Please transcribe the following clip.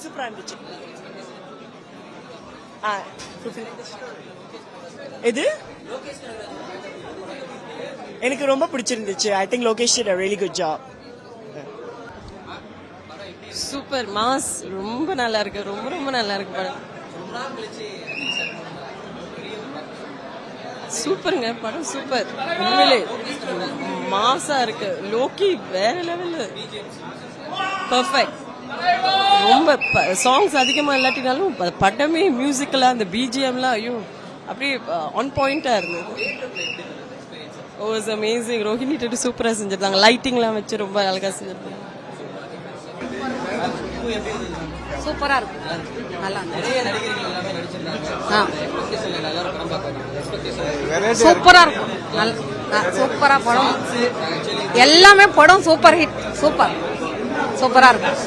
சூப்பரா இருந்துச்சு. எது எனக்கு ரொம்ப பிடிச்சிருந்துச்சு. I think Lokesh did a really good job. Super mass, ரொம்ப நல்லா இருக்கு, ரொம்ப ரொம்ப நல்லா இருக்கு படம். சூப்பருங்க படம், சூப்பர், உண்மையிலே மாசா இருக்கு. லோக்கி வேற லெவல், பெர்ஃபெக்ட். ரொம்ப சாங்ஸ் அதிகமா இல்லாட்டினாலும் படமே மியூசிக்கலா அந்த பிஜிஎம்லாம் ஐயோ அப்படியே ஆன் பாயிண்டா இருந்தது. ஓ இஸ் அமேசிங். ரோஹிணி டெட்டு சூப்பரா செஞ்சிருந்தாங்க, லைட்டிங்லாம் வச்சு ரொம்ப அழகா செஞ்சிருந்தாங்க. சூப்பரா இருக்கும், நல்லா சூப்பரா இருக்கும், சூப்பரா படம் எல்லாமே. படம் சூப்பர் ஹிட், சூப்பர் சூப்பரா இருக்கும்.